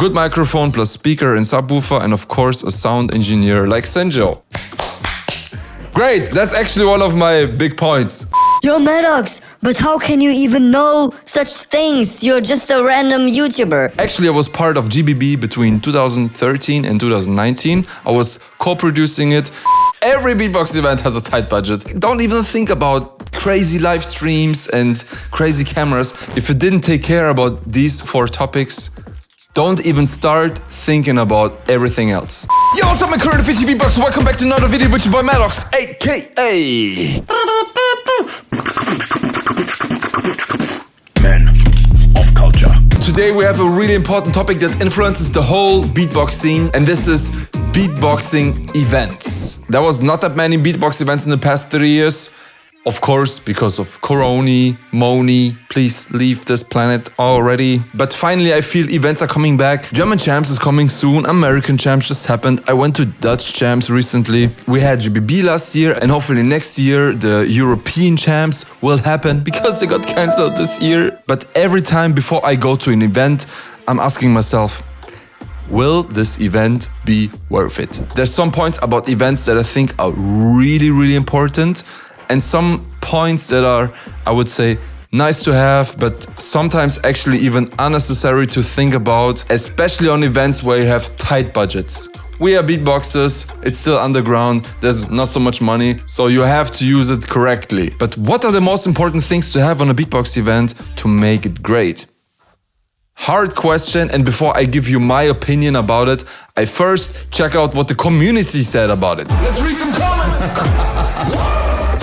Good microphone plus speaker and subwoofer, and of course a sound engineer like Senjo. Great, that's actually one of my big points. Yo, Madox, but how can you even know such things? You're just a random YouTuber. Actually, I was part of GBB between 2013 and 2019. I was co-producing it. Every beatbox event has a tight budget. Don't even think about crazy live streams and crazy cameras. If you didn't take care about these 4 topics, don't even start thinking about everything else. Yo, what's up my current official beatbox? Welcome back to another video with your boy Madox, aka Man of culture. Today we have a really important topic that influences the whole beatbox scene, and this is beatboxing events. There was not that many beatbox events in the past 3 years. Of course, because of Corona, Moni, please leave this planet already. But finally, I feel events are coming back. German Champs is coming soon. American Champs just happened. I went to Dutch Champs recently. We had GBB last year, and hopefully next year the European Champs will happen because they got cancelled this year. But every time before I go to an event, I'm asking myself, will this event be worth it? There's some points about events that I think are really important, and some points that are, I would say, nice to have, but sometimes actually even unnecessary to think about, especially on events where you have tight budgets. We are beatboxers, it's still underground, there's not so much money, so you have to use it correctly. But what are the most important things to have on a beatbox event to make it great? Hard question, and before I give you my opinion about it, I first check out what the community said about it. Let's read some comments!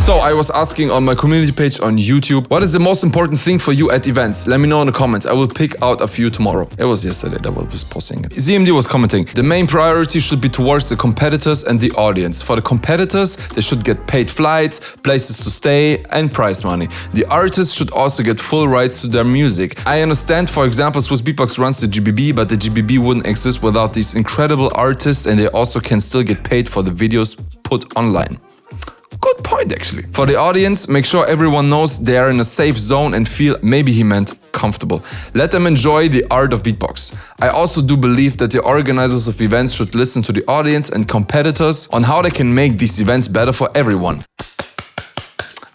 So I was asking on my community page on YouTube, what is the most important thing for you at events? Let me know in the comments. I will pick out a few tomorrow. It was yesterday that I was posting it. ZMD was commenting, the main priority should be towards the competitors and the audience. For the competitors, they should get paid flights, places to stay, and prize money. The artists should also get full rights to their music. I understand, for example, Swiss Beatbox runs the GBB, but the GBB wouldn't exist without these incredible artists, and they also can still get paid for the videos put online. Good point, actually. For the audience, make sure everyone knows they are in a safe zone and feel, maybe he meant comfortable. Let them enjoy the art of beatbox. I also do believe that the organizers of events should listen to the audience and competitors on how they can make these events better for everyone.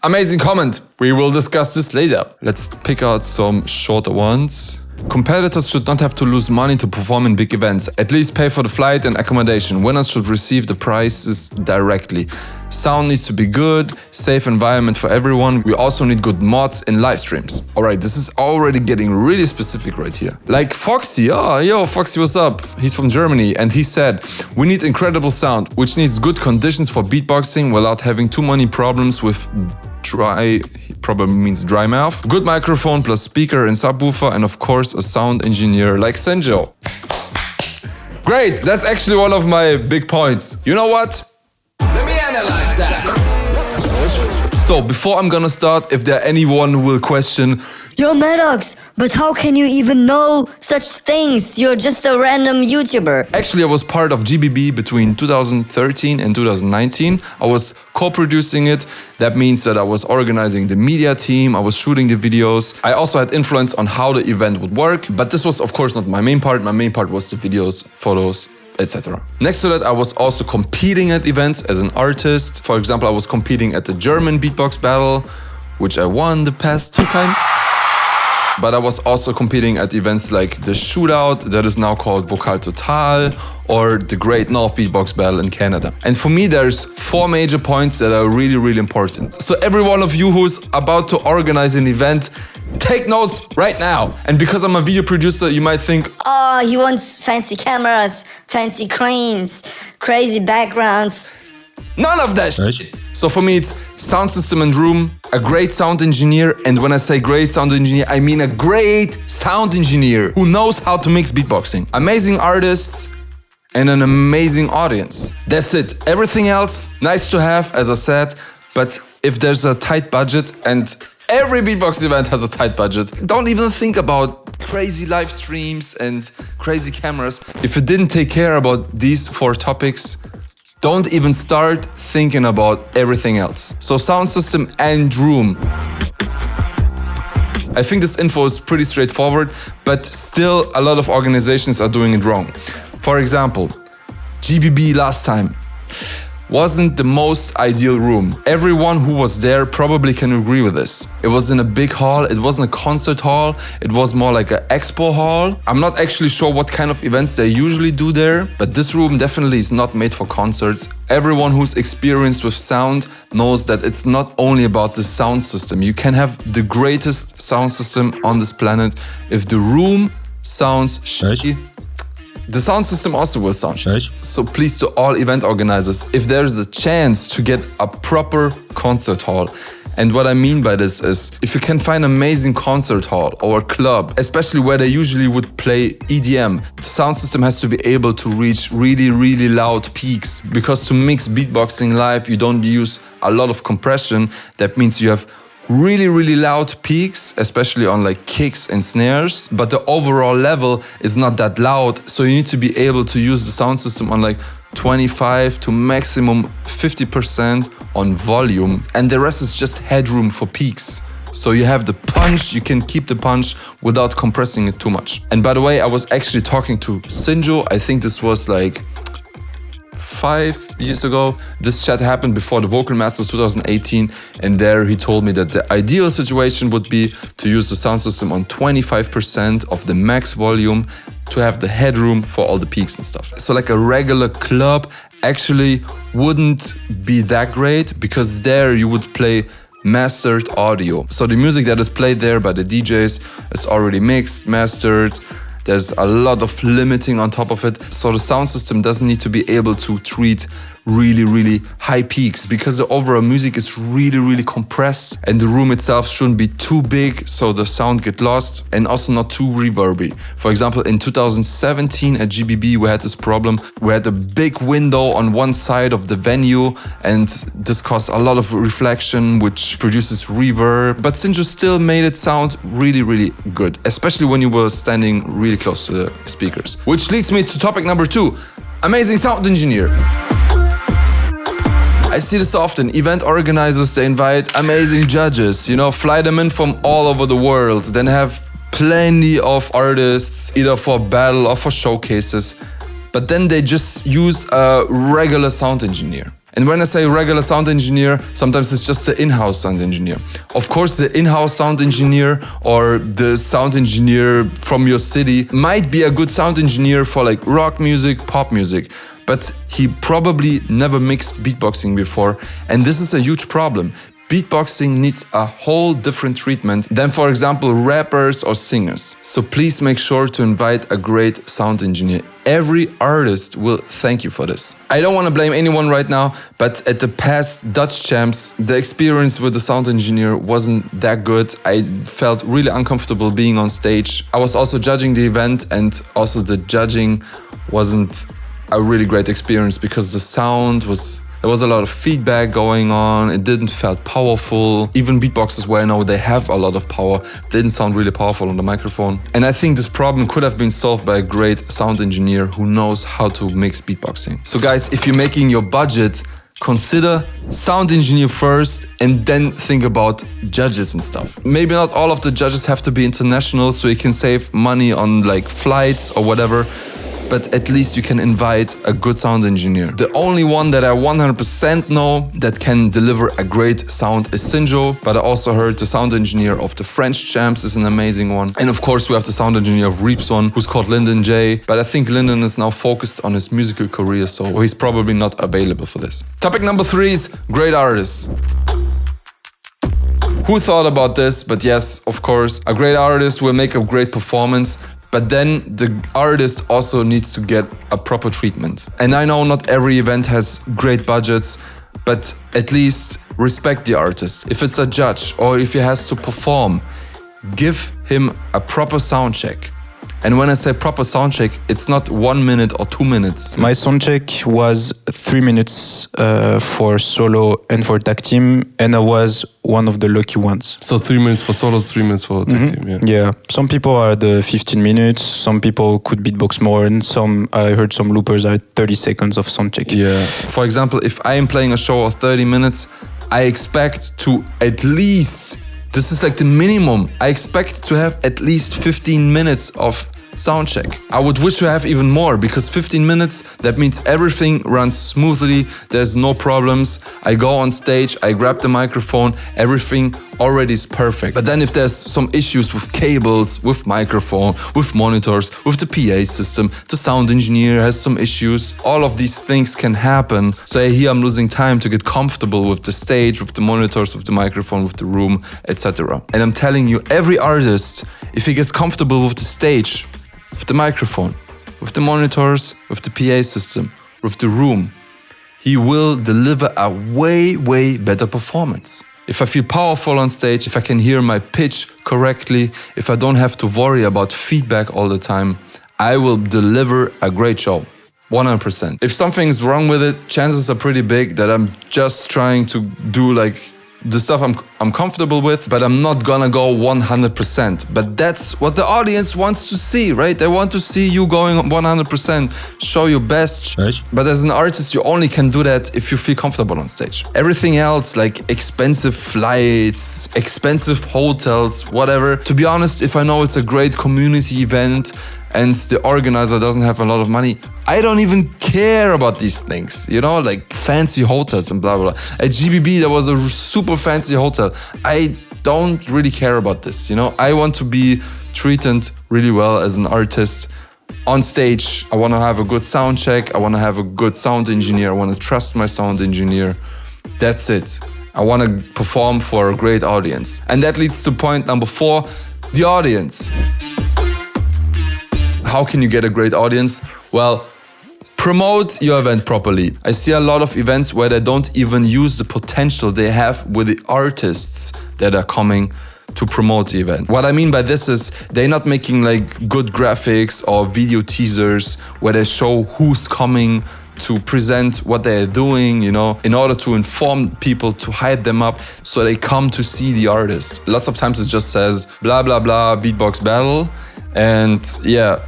Amazing comment. We will discuss this later. Let's pick out some shorter ones. Competitors should not have to lose money to perform in big events. At least pay for the flight and accommodation. Winners should receive the prizes directly. Sound needs to be good, safe environment for everyone. We also need good mods in live streams. Alright, this is already getting really specific right here. Like Foxy, yo, Foxy, what's up? He's from Germany and he said, we need incredible sound, which needs good conditions for beatboxing without having too many problems with dry, probably means dry mouth. Good microphone plus speaker and subwoofer, and of course a sound engineer like Senjo. Great, that's actually one of my big points. You know what? Let me analyze that. So before I'm gonna start, if there anyone who will question, Yo, Madox, but how can you even know such things? You're just a random YouTuber. Actually, I was part of GBB between 2013 and 2019. I was co-producing it. That means that I was organizing the media team, I was shooting the videos. I also had influence on how the event would work, but this was of course not my main part. My main part was the videos, photos, etc. Next to that, I was also competing at events as an artist. For example, I was competing at the German beatbox battle, which I won the past 2 times. But I was also competing at events like the Shootout, that is now called Vokal Total, or the Great North Beatbox Battle in Canada. And for me, there's 4 major points that are really important. So every one of you who's about to organize an event, take notes right now. And because I'm a video producer, you might think, oh, he wants fancy cameras, fancy cranes, crazy backgrounds. none of that shit. So for me, it's sound system and room, a great sound engineer, and when I say great sound engineer, I mean a great sound engineer who knows how to mix beatboxing. Amazing artists and an amazing audience. That's it. Everything else, nice to have, as I said, but if there's a tight budget, and every beatbox event has a tight budget, don't even think about crazy live streams and crazy cameras. If you didn't take care about these 4 topics, don't even start thinking about everything else. So sound system and room. I think this info is pretty straightforward, but still a lot of organizations are doing it wrong. For example, GBB last time wasn't the most ideal room. Everyone who was there probably can agree with this. It was in a big hall, it wasn't a concert hall, it was more like an expo hall. I'm not actually sure what kind of events they usually do there, but this room definitely is not made for concerts. Everyone who's experienced with sound knows that it's not only about the sound system. You can have the greatest sound system on this planet. If the room sounds shitty, the sound system also will sound shitty. So please, to all event organizers, if there's a chance to get a proper concert hall, and what I mean by this is, if you can find an amazing concert hall or club, especially where they usually would play EDM, the sound system has to be able to reach really, really loud peaks. Because to mix beatboxing live, you don't use a lot of compression. That means you have really, really loud peaks, especially on like kicks and snares, but the overall level is not that loud. So you need to be able to use the sound system on like 25 to maximum 50% on volume, and the rest is just headroom for peaks. So you have the punch, you can keep the punch without compressing it too much. And by the way, I was actually talking to Sinjo, I think this was like 5 years ago. This chat happened before the Vocal Masters 2018, and there he told me that the ideal situation would be to use the sound system on 25% of the max volume to have the headroom for all the peaks and stuff. So like a regular club actually wouldn't be that great, because there you would play mastered audio. So the music that is played there by the DJs is already mixed, mastered. There's a lot of limiting on top of it. So the sound system doesn't need to be able to treat really, really high peaks, because the overall music is really, really compressed, and the room itself shouldn't be too big so the sound get lost, and also not too reverby. For example, in 2017 at GBB we had this problem. We had a big window on one side of the venue, and this caused a lot of reflection, which produces reverb. But Sinjo still made it sound really, really good, especially when you were standing really close to the speakers. Which leads me to topic number 2, amazing sound engineer. I see this often. Event organizers, they invite amazing judges, you know, fly them in from all over the world, then have plenty of artists, either for battle or for showcases, but then they just use a regular sound engineer. And when I say regular sound engineer, sometimes it's just the in-house sound engineer. Of course, the in-house sound engineer or the sound engineer from your city might be a good sound engineer for like rock music, pop music, but he probably never mixed beatboxing before, and this is a huge problem. Beatboxing needs a whole different treatment than, for example, rappers or singers. So please make sure to invite a great sound engineer. Every artist will thank you for this. I don't want to blame anyone right now, but at the past Dutch champs, the experience with the sound engineer wasn't that good. I felt really uncomfortable being on stage. I was also judging the event, and also the judging wasn't a really great experience, because the sound was... There was a lot of feedback going on, it didn't felt powerful. Even beatboxers where I know they have a lot of power didn't sound really powerful on the microphone. And I think this problem could have been solved by a great sound engineer who knows how to mix beatboxing. So guys, if you're making your budget, consider sound engineer first and then think about judges and stuff. Maybe not all of the judges have to be international, so you can save money on like flights or whatever, but at least you can invite a good sound engineer. The only one that I 100% know that can deliver a great sound is Sinjo, but I also heard the sound engineer of the French champs is an amazing one. And of course we have the sound engineer of Reapson, who's called Lyndon J, but I think Lyndon is now focused on his musical career, so he's probably not available for this. Topic number 3 is great artists. Who thought about this? But yes, of course, a great artist will make a great performance, but then the artist also needs to get a proper treatment. And I know not every event has great budgets, but at least respect the artist. If it's a judge or if he has to perform, give him a proper sound check. And when I say proper sound check, it's not 1 minute or 2 minutes. My sound check was 3 minutes for solo and for tag team, and I was one of the lucky ones. So 3 minutes for solos, 3 minutes for tag team, Yeah, some people are the 15 minutes, some people could beatbox more, and some, I heard some loopers are 30 seconds of sound check. Yeah. For example, if I am playing a show of 30 minutes, I expect to at least This is like the minimum. I expect to have at least 15 minutes of sound check. I would wish to have even more, because 15 minutes, that means everything runs smoothly, there's no problems. I go on stage, I grab the microphone, everything already is perfect. But then if there's some issues with cables, with microphone, with monitors, with the PA system, the sound engineer has some issues, all of these things can happen. So here I'm losing time to get comfortable with the stage, with the monitors, with the microphone, with the room, etc. And I'm telling you, every artist, if he gets comfortable with the stage, with the microphone, with the monitors, with the PA system, with the room, he will deliver a way, way better performance. If I feel powerful on stage, if I can hear my pitch correctly, if I don't have to worry about feedback all the time, I will deliver a great show. 100%. If something's wrong with it, chances are pretty big that I'm just trying to do like the stuff I'm comfortable with, but I'm not gonna go 100%. But that's what the audience wants to see, right? They want to see you going 100%, show your best. Right. But as an artist, you only can do that if you feel comfortable on stage. Everything else, like expensive flights, expensive hotels, whatever. To be honest, if I know it's a great community event and the organizer doesn't have a lot of money, I don't even care about these things, you know, like fancy hotels and blah, blah, blah. At GBB, there was a super fancy hotel. I don't really care about this, you know. I want to be treated really well as an artist. On stage, I want to have a good sound check. I want to have a good sound engineer. I want to trust my sound engineer. That's it. I want to perform for a great audience. And that leads to point number 4, the audience. How can you get a great audience? Well, promote your event properly. I see a lot of events where they don't even use the potential they have with the artists that are coming to promote the event. What I mean by this is they're not making like good graphics or video teasers where they show who's coming to present what they're doing, you know, in order to inform people, to hype them up so they come to see the artist. Lots of times it just says blah, blah, blah, beatbox battle. And yeah,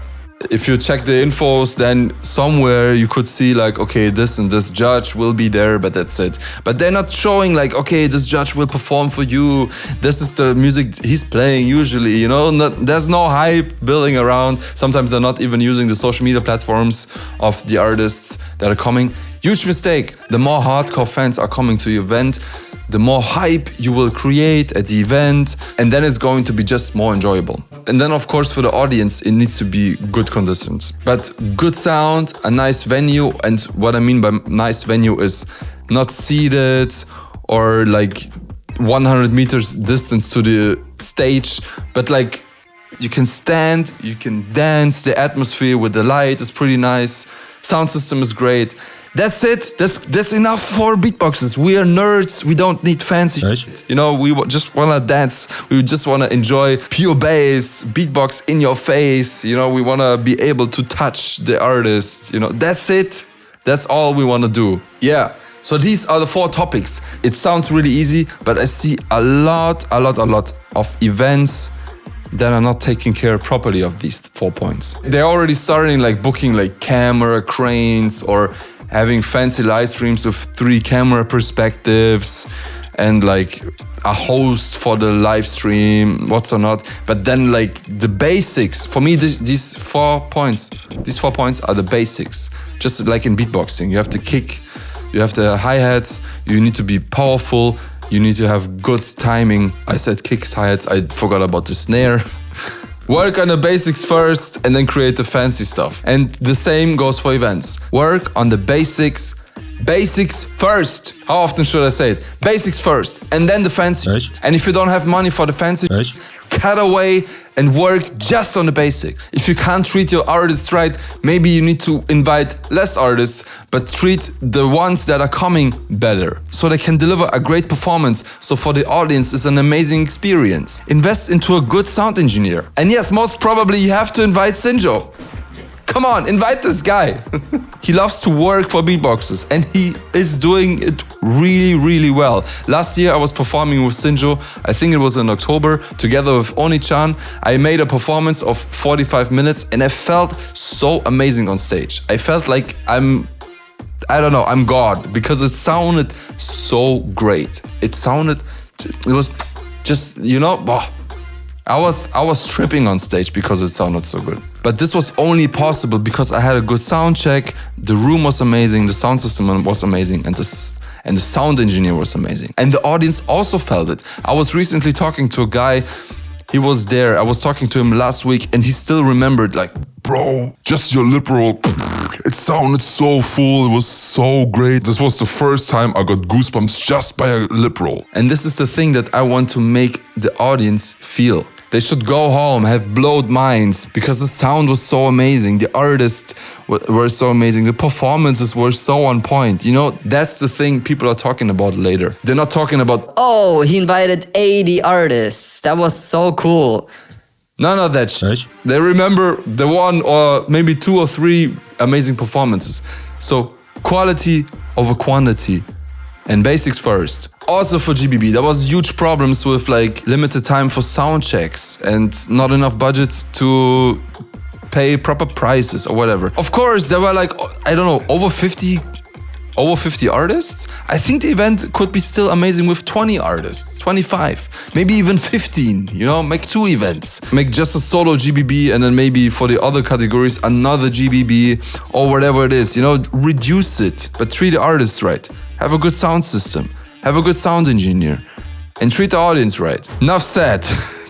if you check the infos, then somewhere you could see like, okay, this and this judge will be there, but that's it. But they're not showing like, okay, this judge will perform for you. This is the music he's playing usually, you know, there's no hype building around. Sometimes they're not even using the social media platforms of the artists that are coming. Huge mistake. The more hardcore fans are coming to your event, the more hype you will create at the event, and then it's going to be just more enjoyable. And then of course for the audience, it needs to be good conditions. But good sound, a nice venue, and what I mean by nice venue is not seated or like 100 meters distance to the stage, but like you can stand, you can dance, the atmosphere with the light is pretty nice, sound system is great. That's it. That's enough for beatboxers. We are nerds. We don't need fancy shit. You know, we just want to dance. We just want to enjoy pure bass, beatbox in your face. You know, we want to be able to touch the artist. You know, that's it. That's all we want to do. Yeah. So these are the 4 topics. It sounds really easy, but I see a lot of events that are not taking care properly of these 4 points. They're already starting like booking like camera cranes or having fancy live streams with 3 camera perspectives and like a host for the live stream, what's or not. But then like the basics, for me, these 4 points are the basics. Just like in beatboxing, you have the kick, you have the hi-hats, you need to be powerful, you need to have good timing. I said kicks, hi-hats, I forgot about the snare. Work on the basics first and then create the fancy stuff. And the same goes for events. Work on the basics. Basics first. How often should I say it? Basics first and then the fancy. Right. And if you don't have money for the fancy, Right. cut away and work just on the basics. If you can't treat your artists right, maybe you need to invite less artists, but treat the ones that are coming better so they can deliver a great performance. So for the audience, it's an amazing experience. Invest into a good sound engineer. And yes, most probably you have to invite Sinjo. Come on, invite this guy. He loves to work for beatboxers and he is doing it really, really well. Last year I was performing with Sinjo, I think it was in October, together with Oni-chan. I made a performance of 45 minutes and I felt so amazing on stage. I felt like I'm God, because it sounded so great. It was just, you know, I was tripping on stage because it sounded so good. But this was only possible because I had a good sound check, the room was amazing, the sound system was amazing, and the sound engineer was amazing. And the audience also felt it. I was recently talking to a guy, he was there, I was talking to him last week, and he still remembered, like, bro, just your lip roll, it sounded so full, it was so great. This was the first time I got goosebumps just by a lip roll. And this is the thing that I want to make the audience feel. They should go home, have blowed minds, because the sound was so amazing. The artists were so amazing. The performances were so on point. You know, that's the thing people are talking about later. They're not talking about, Oh, he invited 80 artists. That was so cool. none of that shit. They remember the one or maybe 2 or 3 amazing performances. So quality over quantity. And basics first. Also for GBB, there was huge problems with like limited time for sound checks and not enough budget to pay proper prices or whatever. Of course, there were like, I don't know, over 50 artists. I think the event could be still amazing with 20 artists, 25, maybe even 15, you know, make 2 events. Make just a solo GBB and then maybe for the other categories, another GBB or whatever it is, you know, reduce it, but treat the artists right. Have a good sound system, have a good sound engineer, and treat the audience right. Enough said.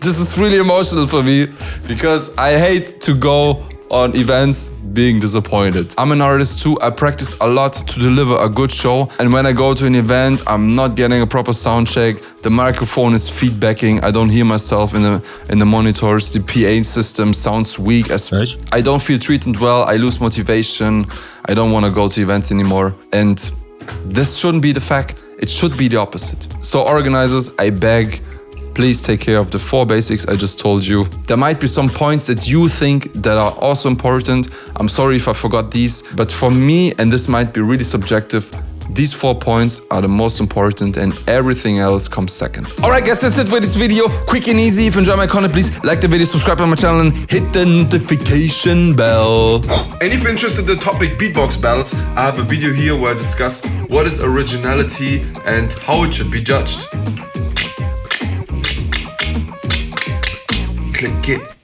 This is really emotional for me because I hate to go on events being disappointed. I'm an artist too. I practice a lot to deliver a good show. And when I go to an event, I'm not getting a proper sound check. The microphone is feedbacking. I don't hear myself in the monitors. The PA system sounds weak. I don't feel treated well. I lose motivation. I don't want to go to events anymore. And this shouldn't be the fact. It should be the opposite. So organizers, I beg, please take care of the 4 basics I just told you. There might be some points that you think that are also important. I'm sorry if I forgot these, but for me, and this might be really subjective, these 4 points are the most important and everything else comes second. Alright guys, that's it for this video. Quick and easy. If you enjoy my content, please like the video, subscribe to my channel and hit the notification bell. And if you're interested in the topic beatbox battles, I have a video here where I discuss what is originality and how it should be judged. Click it.